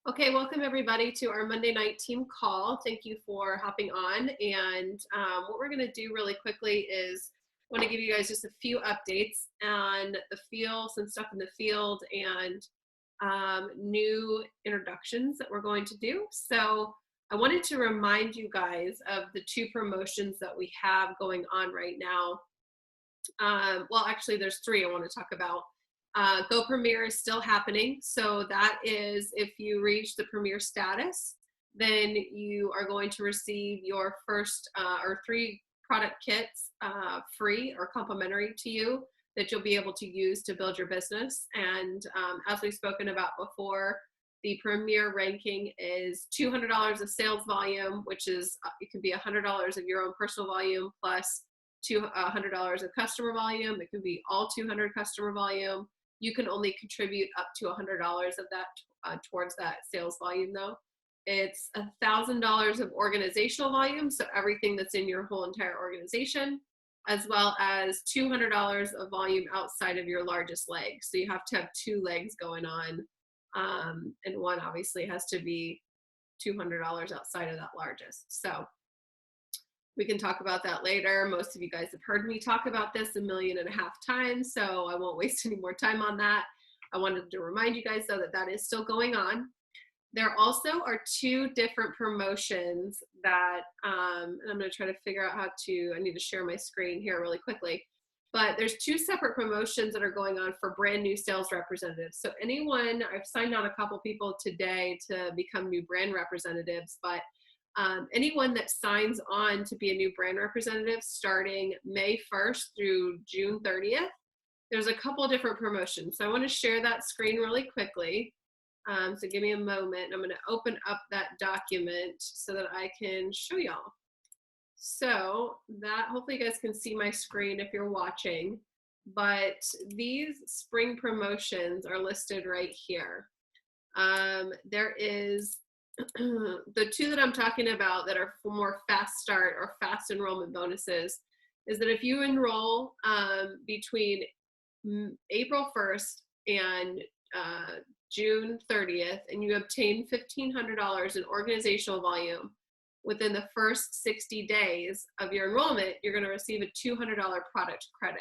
Okay, welcome everybody to our Monday night team call. Thank you for hopping on. And what we're going to do really quickly is I want to give you guys just a few updates on the field, some stuff in the field, and new introductions that we're going to do. So I wanted to remind you guys of the two promotions that we have going on right now. Well, actually, there's three I want to talk about. Go Premier is still happening. So that is if you reach the Premier status, then you are going to receive your first or three product kits free or complimentary to you that you'll be able to use to build your business. And as we've spoken about before, the Premier ranking is $200 of sales volume, which is, it could be $100 of your own personal volume plus $100 of customer volume. It could be all 200 customer volume. You can only contribute up to $100 of that towards that sales volume though. It's $1,000 of organizational volume, so everything that's in your whole entire organization, as well as $200 of volume outside of your largest leg. So you have to have two legs going on, and one obviously has to be $200 outside of that largest. So we can talk about that later. Most of you guys have heard me talk about this 1.5 million times, so I won't waste any more time on that. I wanted to remind you guys though that that is still going on. There also are two different promotions that, and I'm gonna try to figure out how to, I need to share my screen here really quickly, but there's two separate promotions that are going on for brand new sales representatives. So anyone, I've signed on a couple people today to become new brand representatives, but anyone that signs on to be a new brand representative starting May 1st through June 30th, there's a couple of different promotions. So I want to share that screen really quickly. So give me a moment. I'm going to open up that document so that I can show y'all. So that, hopefully you guys can see my screen if you're watching, but these spring promotions are listed right here. There is the two that I'm talking about that are for more fast start or fast enrollment bonuses is that if you enroll between April 1st and June 30th and you obtain $1,500 in organizational volume within the first 60 days of your enrollment, you're going to receive a $200 product credit.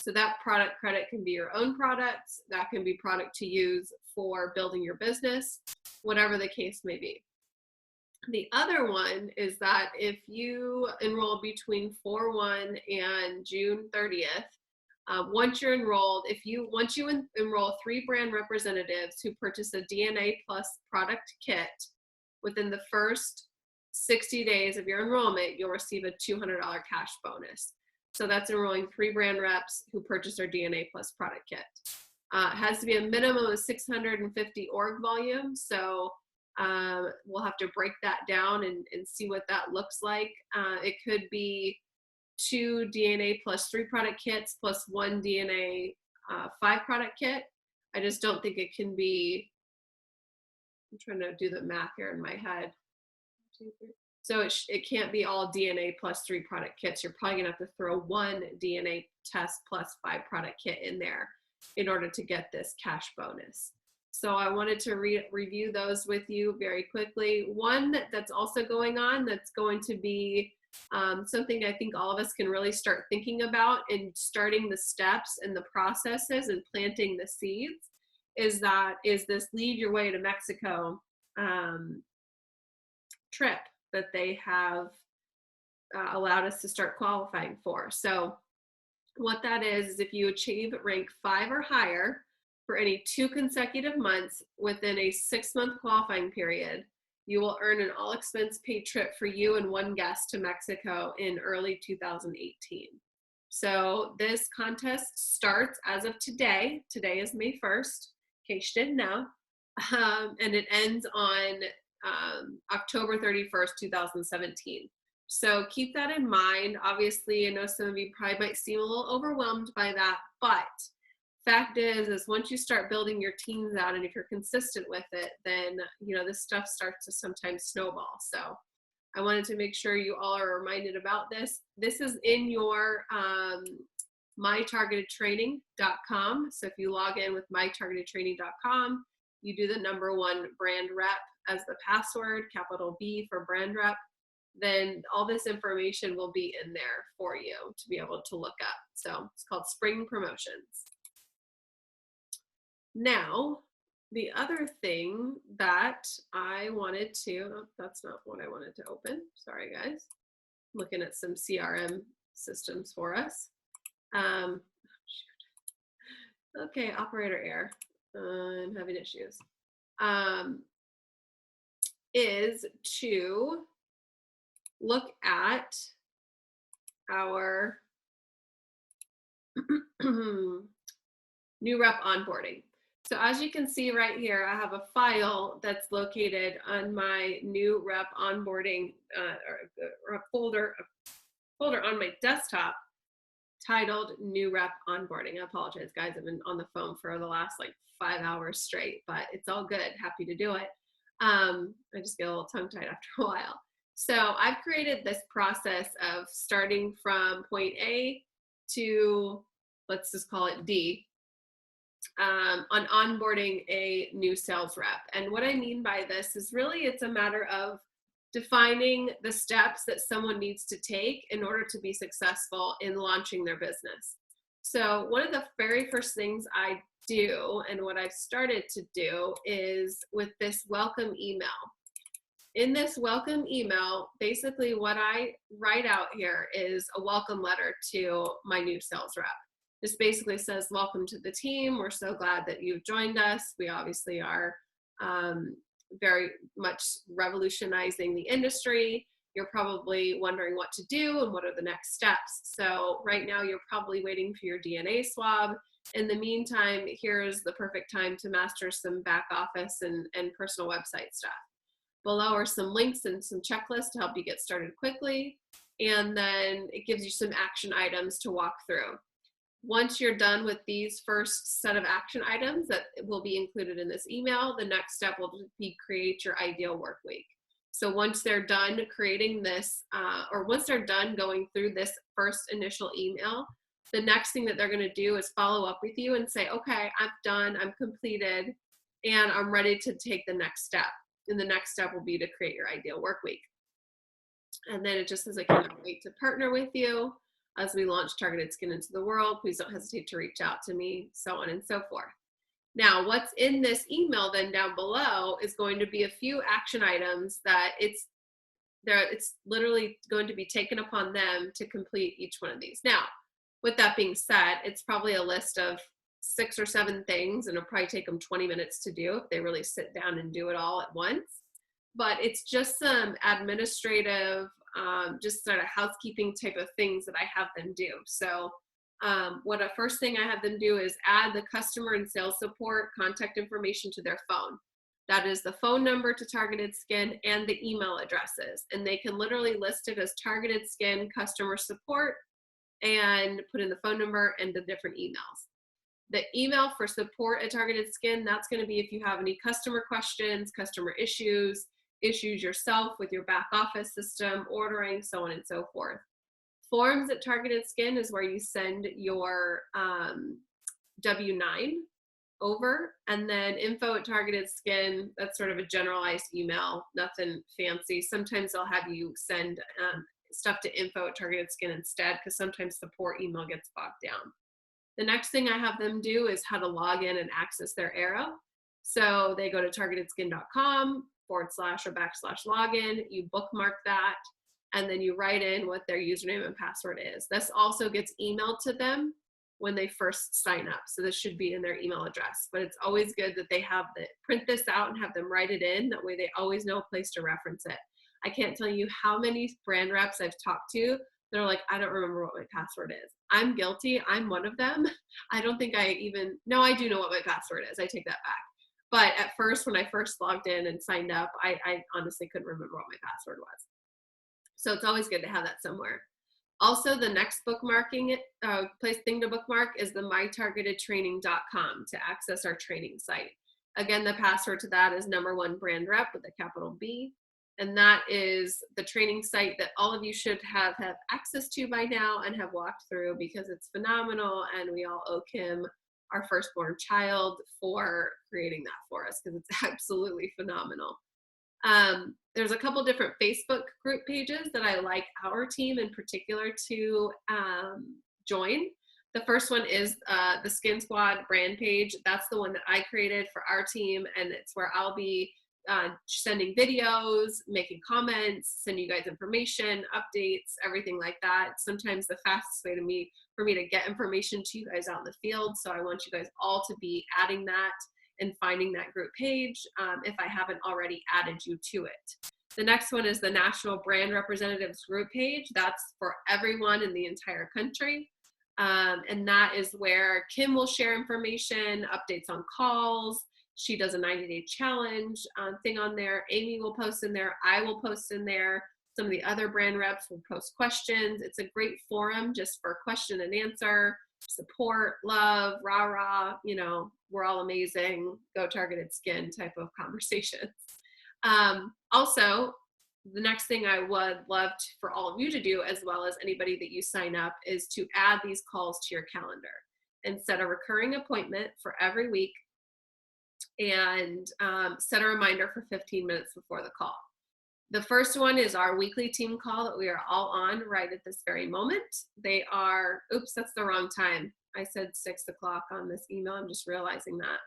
So that product credit can be your own products, that can be product to use for building your business, whatever the case may be. The other one is that if you enroll between 4/1 and June 30th, once you're enrolled, once you enroll 3 brand representatives who purchase a DNA Plus product kit within the first 60 days of your enrollment, you'll receive a $200 cash bonus. So that's enrolling 3 brand reps who purchase our DNA Plus product kit. It has to be a minimum of 650 org volume. So we'll have to break that down and see what that looks like. It could be 2 DNA plus 3 product kits plus 1 DNA 5 product kit. I just don't think it can be, I'm trying to do the math here in my head. So it can't be all DNA plus 3 product kits. You're probably gonna have to throw 1 DNA test plus 5 product kit in there in order to get this cash bonus. So I wanted to review those with you very quickly. One that's also going on that's going to be something I think all of us can really start thinking about and starting the steps and the processes and planting the seeds is this Lead Your Way to Mexico trip that they have allowed us to start qualifying for. So what that is if you achieve rank 5 or higher for any 2 consecutive months within a 6-month qualifying period, you will earn an all expense paid trip for you and 1 guest to Mexico in early 2018. So this contest starts as of today. Today is May 1st, in case you didn't know, and it ends on October 31st, 2017. So keep that in mind. Obviously, I know some of you probably might seem a little overwhelmed by that, but fact is once you start building your teams out and if you're consistent with it, then this stuff starts to sometimes snowball. So I wanted to make sure you all are reminded about this. This is in your mytargetedtraining.com. So if you log in with mytargetedtraining.com, you do the #1 brand rep as the password, capital B for brand rep, then all this information will be in there for you to be able to look up. So it's called Spring Promotions. Now, the other thing that I wanted to, oh, that's not what I wanted to open. Sorry, guys. I'm looking at some CRM systems for us. Okay, operator error. I'm having issues. Is to look at our new rep onboarding. So as you can see right here, I have a file that's located on my new rep onboarding or a folder on my desktop titled New Rep Onboarding. I apologize, guys. I've been on the phone for the last like 5 hours straight, but it's all good. Happy to do it. I just get a little tongue-tied after a while. So I've created this process of starting from point A to, let's just call it D, on onboarding a new sales rep. And what I mean by this is really it's a matter of defining the steps that someone needs to take in order to be successful in launching their business. So one of the very first things I do and what I've started to do is with this welcome email. In this welcome email, basically what I write out here is a welcome letter to my new sales rep. This basically says, welcome to the team. We're so glad that you've joined us. We obviously are very much revolutionizing the industry. You're probably wondering what to do and what are the next steps. So right now you're probably waiting for your DNA swab. In the meantime, here's the perfect time to master some back office and personal website stuff. Below are some links and some checklists to help you get started quickly. And then it gives you some action items to walk through. Once you're done with these first set of action items that will be included in this email, the next step will be create your ideal work week. So once they're done creating this, or once they're done going through this first initial email, the next thing that they're going to do is follow up with you and say, okay, I'm done, I'm completed, and I'm ready to take the next step. And the next step will be to create your ideal work week. And then it just says, I cannot wait to partner with you as we launch Targeted Skin into the world. Please don't hesitate to reach out to me, so on and so forth. Now, what's in this email then down below is going to be a few action items that it's literally going to be taken upon them to complete each one of these. Now, with that being said, it's probably a list of 6 or 7 things, and it'll probably take them 20 minutes to do if they really sit down and do it all at once. But it's just some administrative, just sort of housekeeping type of things that I have them do. So what a first thing I have them do is add the customer and sales support contact information to their phone. That is the phone number to Targeted Skin and the email addresses. And they can literally list it as Targeted Skin customer support and put in the phone number and the different emails. The email for support at Targeted Skin, that's going to be if you have any customer questions, customer issues yourself with your back office system, ordering, so on and so forth. Forms at Targeted Skin is where you send your W-9 over, and then info at Targeted Skin, that's sort of a generalized email, nothing fancy. Sometimes they'll have you send stuff to info at Targeted Skin instead, because sometimes support email gets bogged down. The next thing I have them do is how to log in and access their Airo. So they go to targetedskin.com/or/login, you bookmark that, and then you write in what their username and password is. This also gets emailed to them when they first sign up. So this should be in their email address, but it's always good that they have print this out and have them write it in. That way they always know a place to reference it. I can't tell you how many brand reps I've talked to. They're like, I don't remember what my password is. I'm guilty. I'm one of them. I don't think no, I do know what my password is. I take that back. But at first, when I first logged in and signed up, I honestly couldn't remember what my password was. So it's always good to have that somewhere. Also, the next bookmarking thing to bookmark is the mytargetedtraining.com to access our training site. Again, the password to that is #1 brand rep with a capital B. And that is the training site that all of you should have access to by now and have walked through, because it's phenomenal and we all owe Kim our firstborn child for creating that for us, because it's absolutely phenomenal. There's a couple different Facebook group pages that I like our team in particular to join. The first one is the Skin Squad brand page. That's the one that I created for our team, and it's where I'll be sending videos, making comments, sending you guys information, updates, everything like that. Sometimes the fastest way for me to get information to you guys out in the field. So I want you guys all to be adding that and finding that group page if I haven't already added you to it. The next one is the National Brand Representatives group page. That's for everyone in the entire country. And that is where Kim will share information, updates on calls. She does a 90-day challenge thing on there. Amy will post in there. I will post in there. Some of the other brand reps will post questions. It's a great forum just for question and answer, support, love, rah, rah, we're all amazing, go Targeted Skin type of conversations. Also, the next thing I would love for all of you to do, as well as anybody that you sign up, is to add these calls to your calendar and set a recurring appointment for every week, and set a reminder for 15 minutes before the call. The first one is our weekly team call that we are all on right at this very moment. They are, oops, that's the wrong time. I said 6 o'clock on this email. I'm just realizing that.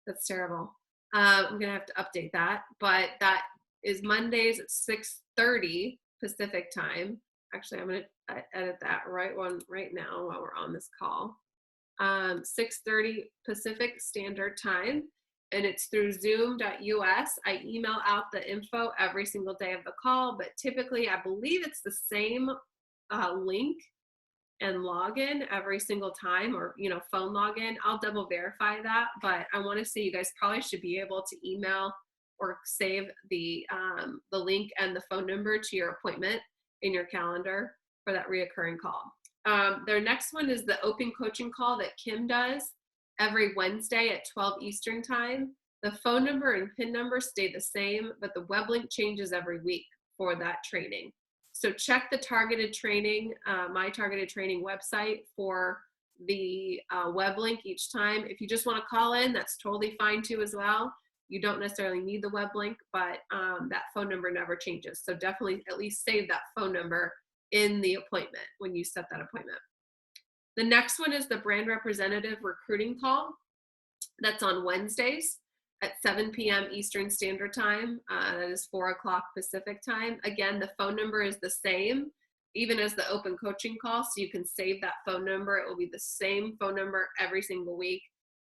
That's terrible. I'm going to have to update that. But that is Mondays at 6:30 Pacific time. Actually, I'm going to edit that right now while we're on this call. 6:30 Pacific Standard Time. And it's through zoom.us. I email out the info every single day of the call, but typically I believe it's the same link and login every single time, or phone login. I'll double verify that, but I want to say you guys probably should be able to email or save the link and the phone number to your appointment in your calendar for that reoccurring call. Their next one is the open coaching call that Kim does every Wednesday at 12 Eastern time. The phone number and PIN number stay the same, but the web link changes every week for that training. So check the Targeted Training, my Targeted Training website for the web link each time. If you just want to call in, that's totally fine too as well. You don't necessarily need the web link, but that phone number never changes. So definitely at least save that phone number in the appointment when you set that appointment. The next one is the brand representative recruiting call. That's on Wednesdays at 7 p.m. Eastern Standard Time. That is 4 o'clock Pacific time. Again, the phone number is the same, even as the open coaching call, so you can save that phone number. It will be the same phone number every single week.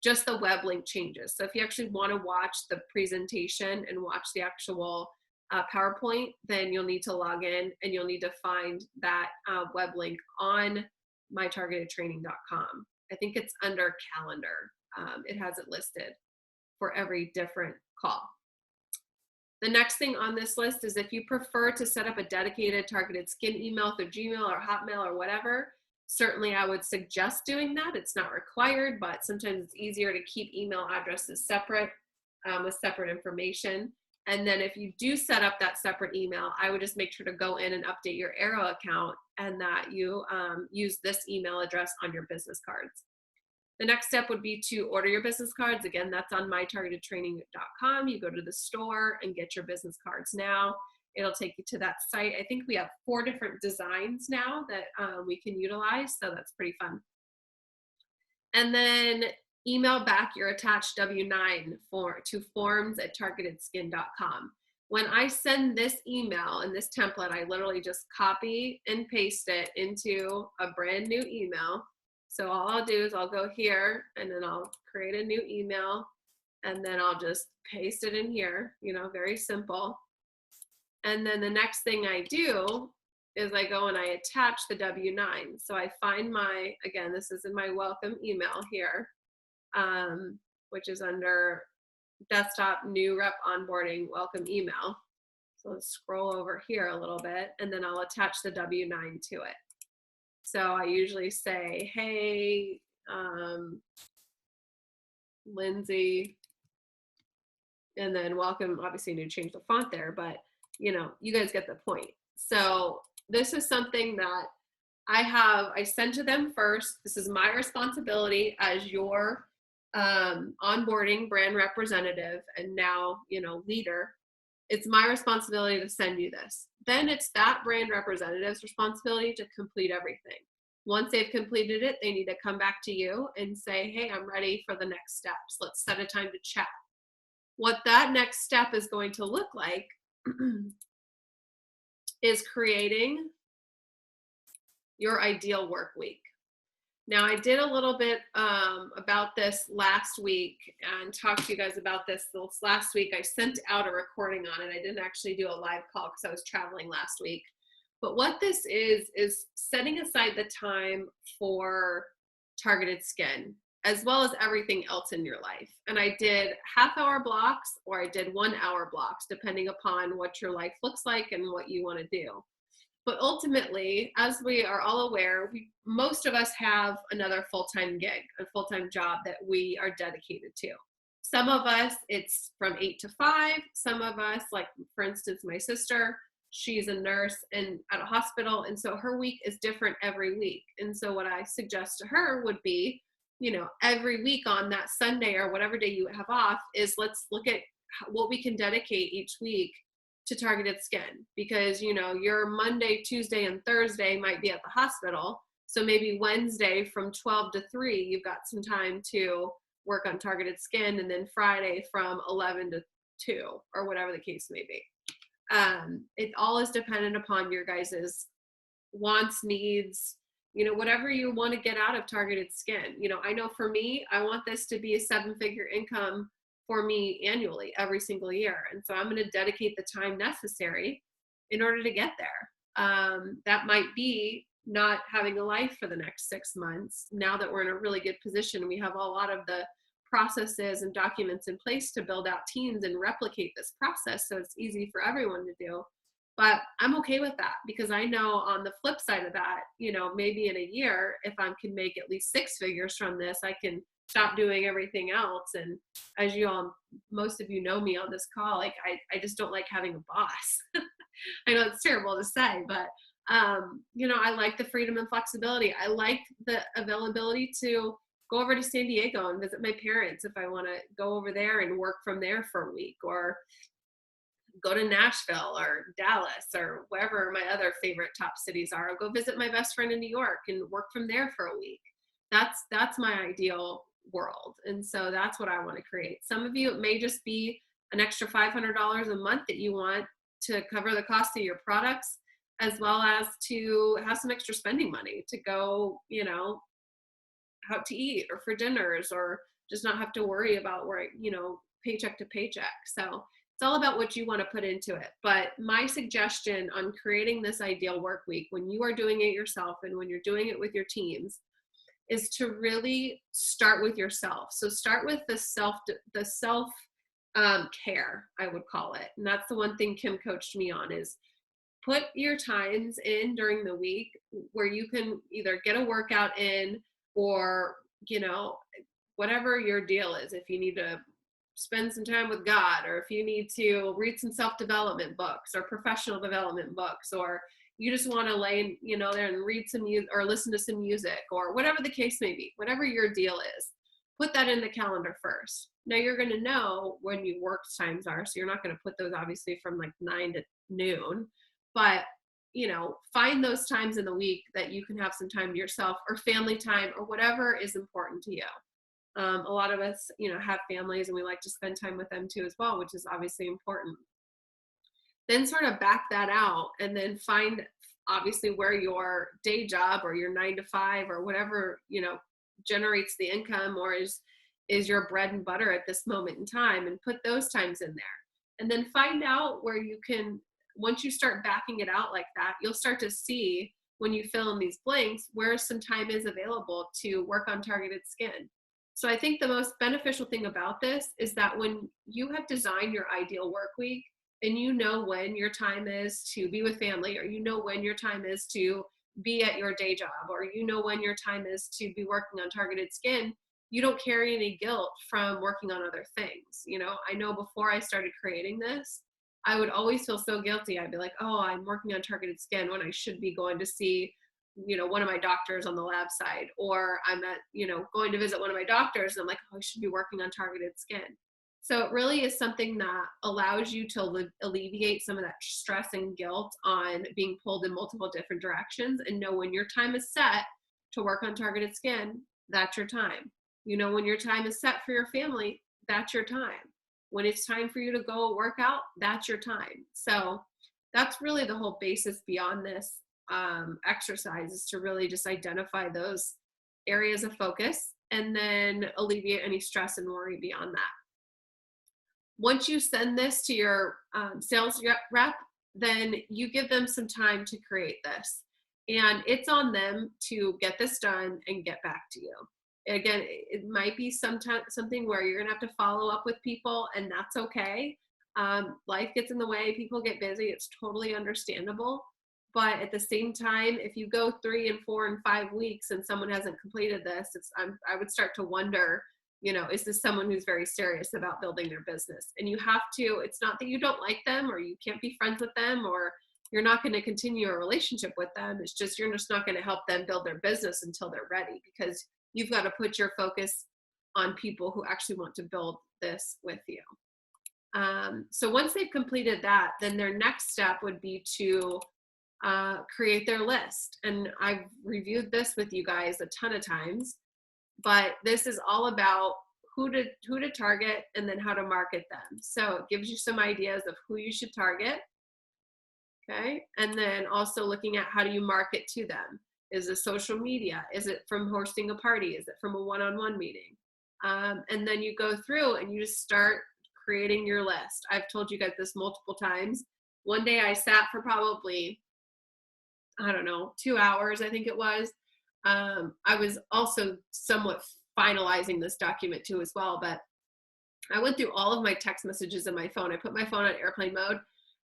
Just the web link changes. So if you actually want to watch the presentation and watch the actual PowerPoint, then you'll need to log in and you'll need to find that web link on mytargetedtraining.com. I think it's under calendar. It has it listed for every different call. The next thing on this list is if you prefer to set up a dedicated Targeted Skin email through Gmail or Hotmail or whatever, certainly I would suggest doing that. It's not required, but sometimes it's easier to keep email addresses separate with separate information. And then if you do set up that separate email, I would just make sure to go in and update your Arrow account and that you use this email address on your business cards. The next step would be to order your business cards. Again, that's on mytargetedtraining.com. You go to the store and get your business cards now. It'll take you to that site. I think we have 4 different designs now that we can utilize, so that's pretty fun. And then email back your attached W-9 to forms@targetedskin.com. When I send this email and this template, I literally just copy and paste it into a brand new email. So all I'll do is I'll go here and then I'll create a new email and then I'll just paste it in here, very simple. And then the next thing I do is I go and I attach the W-9. So I find again, this is in my welcome email here, which is under desktop new rep onboarding welcome email. So let's scroll over here a little bit and then I'll attach the W-9 to it. So I usually say, hey, Lindsay, and then welcome. Obviously, I need to change the font there, but you guys get the point. So this is something that I send to them first. This is my responsibility as your onboarding brand representative and now, leader, it's my responsibility to send you this. Then it's that brand representative's responsibility to complete everything. Once they've completed it, they need to come back to you and say, hey, I'm ready for the next steps. Let's set a time to chat. What that next step is going to look like is creating your ideal work week. Now, I did a little bit about this last week and talked to you guys about this last week. I sent out a recording on it. I didn't actually do a live call because I was traveling last week. But what this is setting aside the time for targeted skin, as well as everything else in your life. And I did half-hour blocks, or I did 1-hour blocks, depending upon what your life looks like and what you want to do. But ultimately, as we are all aware, most of us have another full-time gig, a full-time job that we are dedicated to. Some of us, it's from 8 to 5. Some of us, like for instance, my sister, she's a nurse and at a hospital, and so her week is different every week. And so what I suggest to her would be, every week on that Sunday or whatever day you have off, is let's look at what we can dedicate each week to targeted skin, because your Monday, Tuesday, and Thursday might be at the hospital. So maybe Wednesday from 12 to 3, you've got some time to work on targeted skin, and then Friday from 11 to 2, or whatever the case may be. It all is dependent upon your guys's wants, needs, whatever you want to get out of targeted skin. I know for me, I want this to be a 7-figure income for me annually, every single year. And so I'm going to dedicate the time necessary in order to get there. That might be not having a life for the next 6 months. Now that we're in a really good position, we have a lot of the processes and documents in place to build out teams and replicate this process so it's easy for everyone to do. But I'm okay with that, because I know on the flip side of that, maybe in a year, if I can make at least 6 figures from this, I can stop doing everything else. And as most of you know me on this call, like I just don't like having a boss. I know it's terrible to say, but I like the freedom and flexibility. I like the availability to go over to San Diego and visit my parents if I want to go over there and work from there for a week, or go to Nashville or Dallas or wherever my other favorite top cities are. I'll go visit my best friend in New York and work from there for a week. That's my ideal world. And so that's what I want to create. Some of you, it may just be an extra $500 a month that you want to cover the cost of your products, as well as to have some extra spending money to go, out to eat or for dinners, or just not have to worry about where, paycheck to paycheck. So it's all about what you want to put into it. But my suggestion on creating this ideal work week, when you are doing it yourself and when you're doing it with your teams, is to really start with yourself. So start with the self care, I would call it. And that's the one thing Kim coached me on, is put your times in during the week where you can either get a workout in, or, whatever your deal is. If you need to spend some time with God, or if you need to read some self-development books or professional development books, or you just want to lay, there and read some music or listen to some music, or whatever the case may be, whatever your deal is, put that in the calendar first. Now you're going to know when your work times are, so you're not going to put those obviously from like 9 to noon, but find those times in the week that you can have some time to yourself, or family time, or whatever is important to you. A lot of us, have families, and we like to spend time with them too as well, which is obviously important. Then sort of back that out, and then find obviously where your day job or your 9 to 5 or whatever, generates the income, or is your bread and butter at this moment in time, and put those times in there. And then find out where you can, once you start backing it out like that, you'll start to see, when you fill in these blanks, where some time is available to work on targeted skin. So I think the most beneficial thing about this is that when you have designed your ideal work week, and when your time is to be with family, or when your time is to be at your day job, or when your time is to be working on targeted skin, you don't carry any guilt from working on other things. I know before I started creating this, I would always feel so guilty. I'd be like, oh, I'm working on targeted skin when I should be going to see one of my doctors on the lab side, or I'm at, going to visit one of my doctors and I'm like, oh, I should be working on targeted skin. So it really is something that allows you to alleviate some of that stress and guilt on being pulled in multiple different directions, and know when your time is set to work on targeted skin, that's your time. When your time is set for your family, that's your time. When it's time for you to go work out, that's your time. So that's really the whole basis beyond this exercise, is to really just identify those areas of focus and then alleviate any stress and worry beyond that. Once you send this to your sales rep, then you give them some time to create this. And it's on them to get this done and get back to you. Again, it might be something where you're gonna have to follow up with people, and that's okay. Life gets in the way, people get busy, it's totally understandable. But at the same time, if you go 3 and 4 and 5 weeks and someone hasn't completed this, I would start to wonder, is this someone who's very serious about building their business? And you have to, it's not that you don't like them or you can't be friends with them or you're not going to continue a relationship with them. It's just, you're just not going to help them build their business until they're ready, because you've got to put your focus on people who actually want to build this with you. So once they've completed that, then their next step would be to create their list. And I've reviewed this with you guys a ton of times, but this is all about who to target and then how to market them. So it gives you some ideas of who you should target. Okay. And then also looking at how do you market to them? Is it social media? Is it from hosting a party? Is it from a one-on-one meeting? And then you go through and you just start creating your list. I've told you guys this multiple times. One day I sat for probably, 2 hours, I think it was. I was also somewhat finalizing this document too as well, but I went through all of my text messages in my phone. I put my phone on airplane mode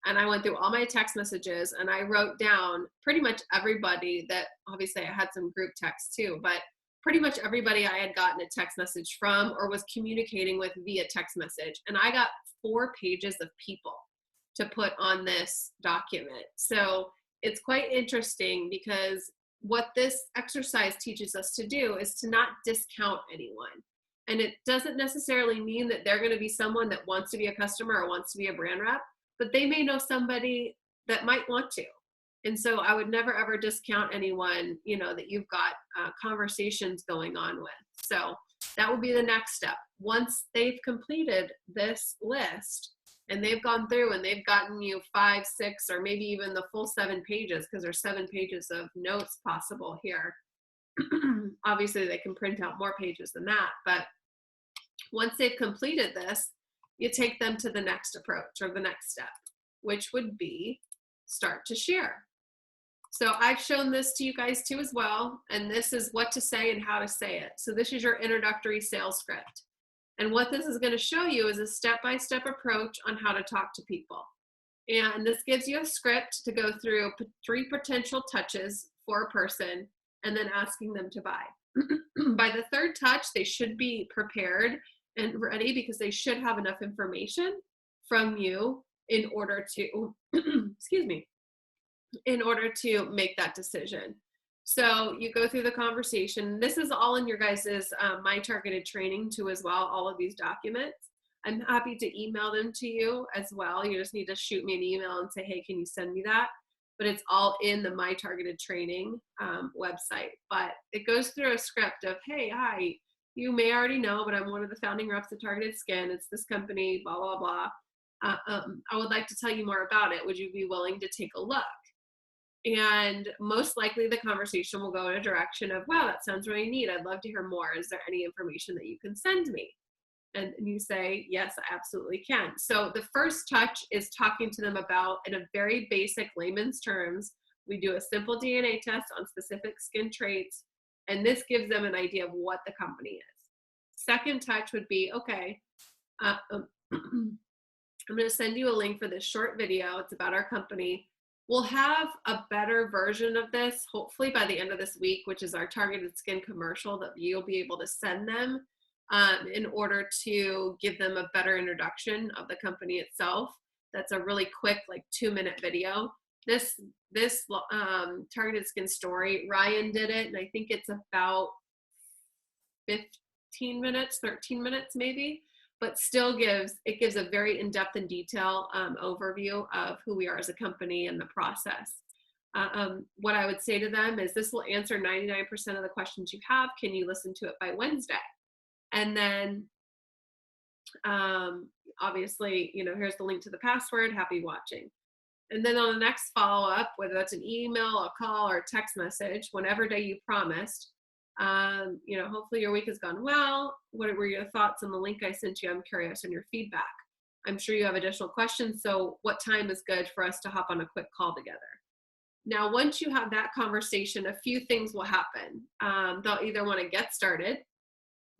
and I went through all my text messages and I wrote down pretty much everybody that, obviously I had some group texts too, but pretty much everybody I had gotten a text message from or was communicating with via text message. And I got 4 pages of people to put on this document. So it's quite interesting, because what this exercise teaches us to do is to not discount anyone. And it doesn't necessarily mean that they're going to be someone that wants to be a customer or wants to be a brand rep, but they may know somebody that might want to. And so I would never ever discount anyone, that you've got conversations going on with. So that would be the next step. Once they've completed this list and they've gone through and they've gotten you 5, 6, or maybe even the full 7 pages, because there's 7 pages of notes possible here. Obviously they can print out more pages than that, but once they've completed this, you take them to the next approach or the next step, which would be start to share. So I've shown this to you guys too as well, and this is what to say and how to say it. So this is your introductory sales script. And what this is going to show you is a step-by-step approach on how to talk to people. And this gives you a script to go through 3 potential touches for a person and then asking them to buy. By the 3rd touch, they should be prepared and ready, because they should have enough information from you in order to, excuse me, in order to make that decision. So you go through the conversation. This is all in your guys's My Targeted training too as well, all of these documents. I'm happy to email them to you as well. You just need to shoot me an email and say, hey, can you send me that? But it's all in the My Targeted training website. But it goes through a script of, hey, hi, you may already know, but I'm one of the founding reps of Targeted Skin. It's this company, blah, blah, blah. I would like to tell you more about it. Would you be willing to take a look? And most likely the conversation will go in a direction of, wow, that sounds really neat. I'd love to hear more. Is there any information that you can send me? And you say, yes, I absolutely can. So the first touch is talking to them about, in a very basic layman's terms, we do a simple DNA test on specific skin traits, and this gives them an idea of what the company is. Second touch would be, okay, I'm going to send you a link for this short video. It's about our company. We'll have a better version of this, hopefully by the end of this week, which is our Targeted Skin commercial that you'll be able to send them in order to give them a better introduction of the company itself. That's a really quick, like 2-minute video. this targeted skin story, Ryan did it, and I think it's about 15 minutes, 13 minutes maybe, but still gives a very in-depth and detailed overview of who we are as a company and the process. What I would say to them is this will answer 99% of the questions you have. Can you listen to it by Wednesday? And then obviously, here's the link to the password. Happy watching. And then on the next follow-up, whether that's an email, a call, or a text message, whenever day you promised, hopefully your week has gone well. What were your thoughts on the link I sent you? I'm curious on your feedback. I'm sure you have additional questions. So what time is good for us to hop on a quick call together? Now, once you have that conversation, a few things will happen. They'll either want to get started.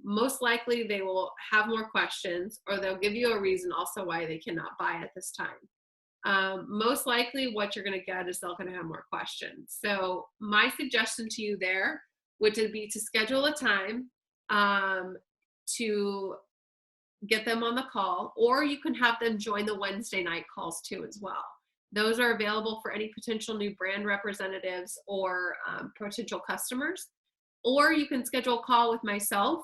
Most likely they will have more questions, or they'll give you a reason also why they cannot buy at this time. Most likely what you're going to get is they're going to have more questions. So my suggestion to you there would be to schedule a time to get them on the call, or you can have them join the Wednesday night calls too as well. Those are available for any potential new brand representatives or potential customers. Or you can schedule a call with myself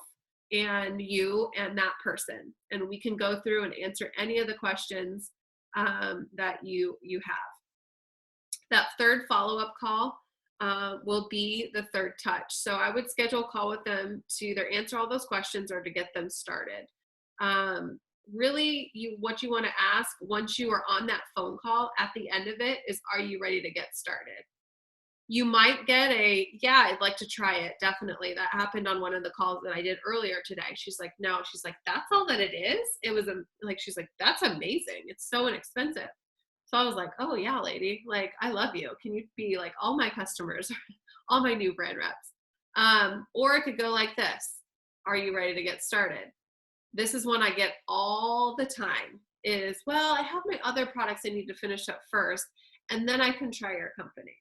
and you and that person, and we can go through and answer any of the questions that you have. That third follow-up call will be the third touch. So I would schedule a call with them to either answer all those questions or to get them started. Really, what you want to ask once you are on that phone call at the end of it is, are you ready to get started? You might get yeah, I'd like to try it. Definitely. That happened on one of the calls that I did earlier today. She's like, no, she's like, that's all that it is. It was she's like, that's amazing. It's so inexpensive. So I was like, oh yeah, lady, like, I love you. Can you be like all my customers, all my new brand reps? Or it could go like this. Are you ready to get started? This is one I get all the time is, well, I have my other products I need to finish up first, and then I can try your company.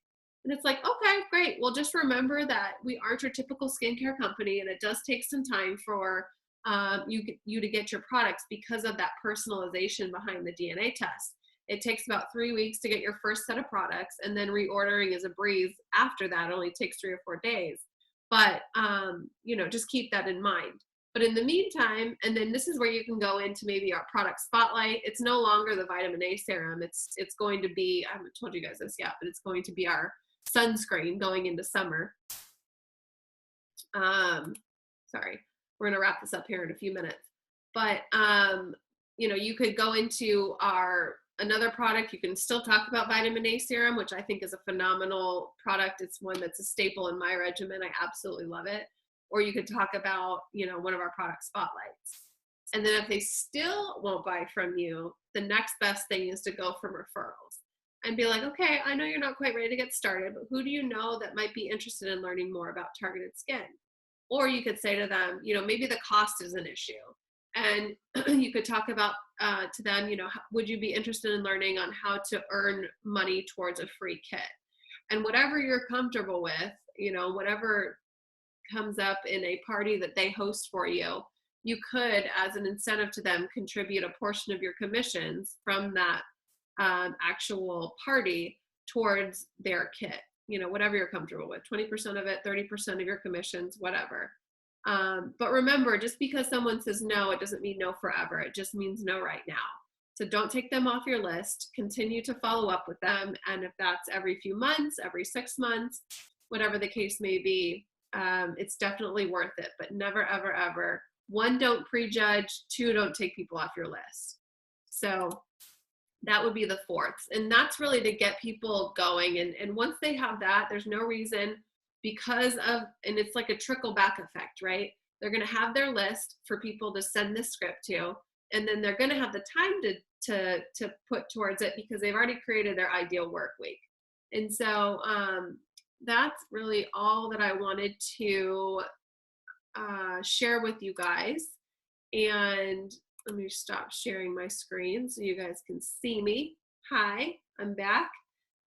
And it's like, okay, great. Well, just remember that we aren't your typical skincare company, and it does take some time for you to get your products because of that personalization behind the DNA test. It takes about 3 weeks to get your first set of products, and then reordering is a breeze after that. It only takes 3 or 4 days. But, just keep that in mind. But in the meantime, and then this is where you can go into maybe our product spotlight. It's no longer the vitamin A serum. It's going to be, I haven't told you guys this yet, but it's going to be our sunscreen going into summer. Sorry, we're going to wrap this up here in a few minutes. But, you could go into another product. You can still talk about vitamin A serum, which I think is a phenomenal product. It's one that's a staple in my regimen. I absolutely love it. Or you could talk about, one of our product spotlights. And then if they still won't buy from you, the next best thing is to go for referrals and be like, okay, I know you're not quite ready to get started, but who do you know that might be interested in learning more about targeted skin? Or you could say to them, maybe the cost is an issue. And you could talk about to them, would you be interested in learning on how to earn money towards a free kit? And whatever you're comfortable with, whatever comes up in a party that they host for you, you could, as an incentive to them, contribute a portion of your commissions from that actual party towards their kit, whatever you're comfortable with, 20% of it, 30% of your commissions, whatever. But remember, just because someone says no, it doesn't mean no forever. It just means no right now. So don't take them off your list. Continue to follow up with them. And if that's every few months, every 6 months, whatever the case may be, it's definitely worth it. But never, ever, ever. 1, don't prejudge. 2, don't take people off your list. So that would be the fourth. And that's really to get people going. And once they have that, there's no reason, because of, and it's like a trickle back effect, right? They're going to have their list for people to send this script to, and then they're going to have the time to put towards it because they've already created their ideal work week. And so that's really all that I wanted to share with you guys. And let me stop sharing my screen so you guys can see me. Hi, I'm back.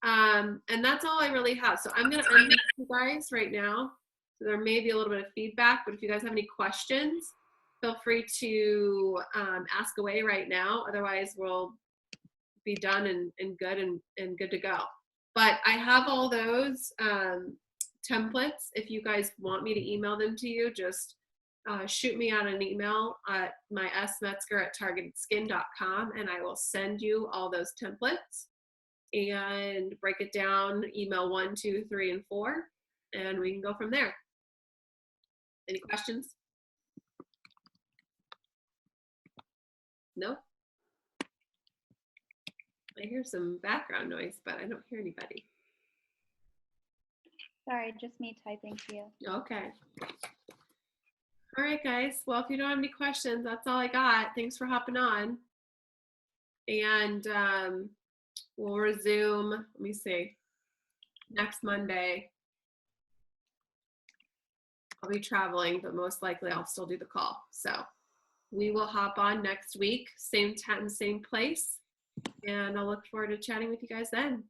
And that's all I really have. So I'm going to unmute you guys right now. So there may be a little bit of feedback, but if you guys have any questions, feel free to ask away right now. Otherwise, we'll be done and good and good to go. But I have all those templates. If you guys want me to email them to you, just shoot me out an email at my smetzger@targetedskin.com, and I will send you all those templates and break it down, email 1, 2, 3, and 4, and we can go from there. Any questions? No? I hear some background noise, but I don't hear anybody. Sorry, just me typing to you. Okay. All right, guys. Well, if you don't have any questions, that's all I got. Thanks for hopping on. And we'll resume, let me see, next Monday. I'll be traveling, but most likely I'll still do the call. So we will hop on next week, same time, same place. And I'll look forward to chatting with you guys then.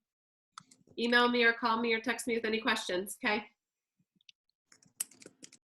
Email me or call me or text me with any questions, okay?